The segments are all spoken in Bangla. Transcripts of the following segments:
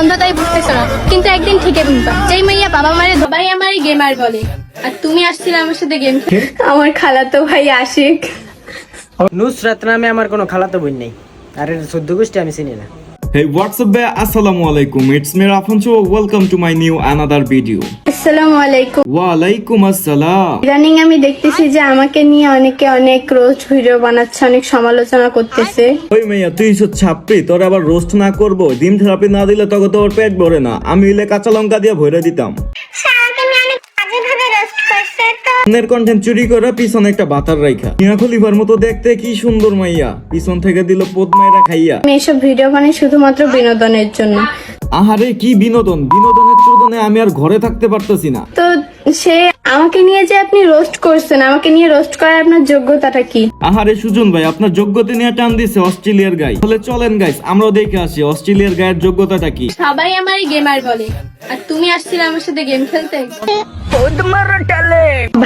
অন্ধতাই বুঝতেছো না, কিন্তু একদিন ঠিকই বুঝবা। যেই মাইয়া বাবা মারে সবাই আমারই গেমার বলে, আর তুমি আসছিলে আমার সাথে গেম খেলতে। আমার খালাতো ভাই আশিক। নুসরাত নামে আমার কোনো খালাতো বোন নেই, আর এর 14 গোষ্ঠী আমি চিনি না। Hey, what's up, guys? Assalamu alaikum. It's me Rafancho. Welcome to my new another video. আসসালামু আলাইকুম। Wa alaikum assalam. ইদানিং আমি দেখতেছি যে আমাকে নিয়ে অনেকে অনেক রোস্ট ভিডিও বানাচ্ছে, অনেক সমালোচনা করতেছে। ওই মাইয়া তুই সব ছাপড়ি, তোর আবার রোস্ট না করবো, ডিম থেরাপি না দিলে তোকে তোর পেট ভরে না। আমি ইলে কাঁচা লঙ্কা দিয়ে ভরে দিতাম। অন্যের কন্টেন্ট চুরি করে পিছনে একটা বাতার রাইখা মিয়া খলিফার মতো দেখতে কি সুন্দর মাইয়া, পিছন থেকে দিল পোদ মাইরা খাইয়া। আমি এসব ভিডিও বানাই শুধুমাত্র বিনোদনের জন্য। আহারে কি বিনোদন, বিনোদনের চোদনে আমি আর ঘরে থাকতে পারতেছি না। তো সে আমাকে নিয়ে যে আপনি রোস্ট করছেন, আমাকে নিয়ে রোস্ট করার আপনার যোগ্যতাটা কি? আহারে সুজন ভাই, আপনার যোগ্যতা নিয়ে টান দিছে অস্ট্রেলিয়ার গাই। তাহলে চলেন গাইস আমরাও দেখে আসি অস্ট্রেলিয়ার গায়ের যোগ্যতাটা কি। সবাই আমারই গেমার বলে, আর তুমি আসছিলে আমার সাথে গেম খেলতে।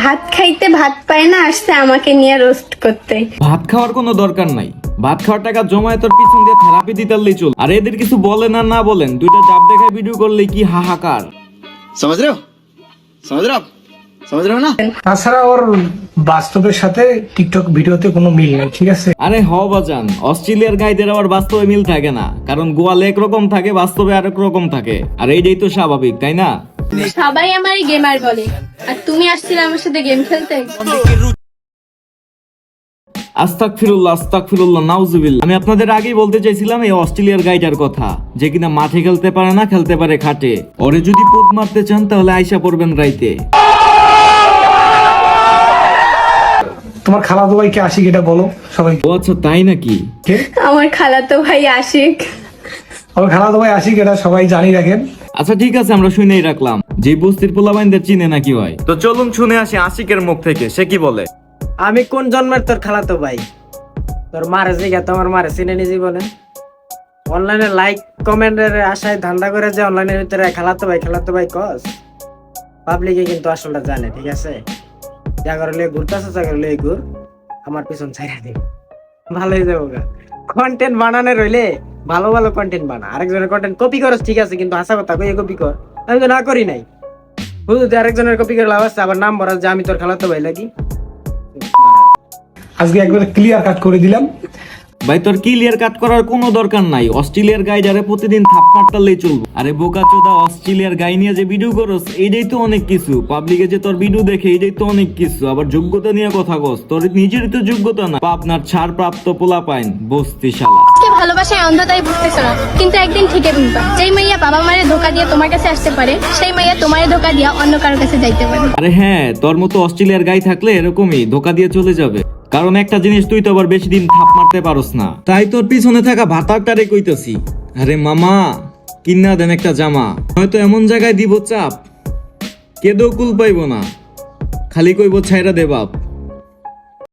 ভাত খাইতে ভাত পায় না, আসছে আমাকে নিয়ে রোস্ট করতে। ভাত খাওয়ার কোনো দরকার নাই, ভাত খাওয়ার টাকা জমায় তোর পিছন দিয়ে থেরাপি দিতালেই চল। আর এদের কিছু বলেন আর না বলেন, দুইটা জাপ দেখায় ভিডিও করলে কি হাহাকার। समझ रहे हो आप समझ रहे हो ना। তাছাড়া ওর বাস্তবের সাথে টিকটক ভিডিওতে কোনো মিল নেই, ঠিক আছে? আরে হ বাজান, অস্ট্রেলিয়ার গাইদের আবার বাস্তবে মিল থাকে না, কারণ গোয়ালে একরকম থাকে, বাস্তবে আরেক রকম থাকে। আর এইটাই তো স্বাভাবিক, তাই না? সবাই আমারই গেমার বলে, আর তুমি আসছিলে আমার সাথে গেম খেলতে। আস্তাগফিরুল্লাহ আস্তাগফিরুল্লাহ নাউজুবিল্লাহ। আমি আপনাদের আগেই বলতে চাইছিলাম এই অস্ট্রেলিয়ার গাইডার কথা, যে কিনা মাঠে খেলতে পারে না, খেলতে পারে খাটে। ওরে যদি পোদ মারতে চান তাহলে আইসা পড়বেন রাইতে। তোমার খালাতো ভাইকে আশিক এটা বলো সবাই। ও আচ্ছা তাই নাকি? কে? আমার খালাতো ভাই আশিক। আমার খালাতো ভাই আশিক, এটা সবাই জানি রাখেন। আচ্ছা ঠিক আছে, আমরা শুনেই রাখলাম। যে বস্তির পোলাবাইনদের চিনে নাকি হয়, তো চলুন শুনে আসি আশিকের মুখ থেকে সে কি বলে। আমি কোন জন্মের তোর খালাতো ভাই? তোর মারে জিগা, তোমার মারে চিনে নিজেই বলেন। অনলাইনে লাইক কমেন্টের আশায় ধান্দা করে যে অনলাইনের ভিতরে খালাতো ভাই কস, পাবলিকে কিন্তু আসলটা জানে, ঠিক আছে? জায়গা হলে ঘুরতেছে, জায়গা হলে ঘুর, আমার পিছন ছাইরা দিই, ভালোই যাবো গা। কন্টেন্ট বানানো রইলে ভালো ভালো কন্টেন্ট বানা, আরেকজনের কন্টেন্ট কপি করস ঠিক আছে, কিন্তু হাসা কথা কই কপি কর। আমি তো না করি নাই, বুঝলি? আরেকজনের কপি করে লাভ আছে, আবার নাম ভরা যে আমি তোর খালাতো ভাই লাগি। আজকে একবার ক্লিয়ার কাট করে দিলাম। ভাই তোর ক্লিয়ার কাট করার কোনো দরকার নাই, অস্ট্রেলিয়ার গাইডারে প্রতিদিন থাপ মারতালেই চলবে। আরে বোকা চোদা, অস্ট্রেলিয়ার গাই নিয়ে যে ভিডিও করস এইটাই তো অনেক কিছু, পাবলিকে যে তোর ভিডিও দেখে এইটাই তো অনেক কিছু। আবার যোগ্যতা নিয়ে কথা কস, তোর নিজের তো যোগ্যতা না, আপনার ছাড় প্রাপ্ত পোলা পাইন বস্তি শালা। ভালোবাসায় অন্ধতাই বুঝতেছো না, কিন্তু একদিন ঠিকই বুঝবা। যেই মাইয়া বাবা মারে ধোকা দিয়ে তোমার কাছে আসতে পারে, সেই মাইয়া তোমারে ধোকা দিয়া অন্য কারোর কাছে যাইতে পারে। আরে হ্যাঁ, তোর মতো অস্ট্রেলিয়ার গাই থাকলে এরকমই ধোকা দিয়ে চলে যাবে। কারণ একটা জিনিস, তুই তো আবার বেশি দিন থাপ মারতে পারস না, তাই তোর পিছনে থাকা ভাতারটারে কইতেছি। আরে মামা কিন্না দেন একটা জামা, হয়তো এমন জায়গায় দিব চাপ কেদেও কুল পাইব না, খালি কইব ছাইরা দে বাপ।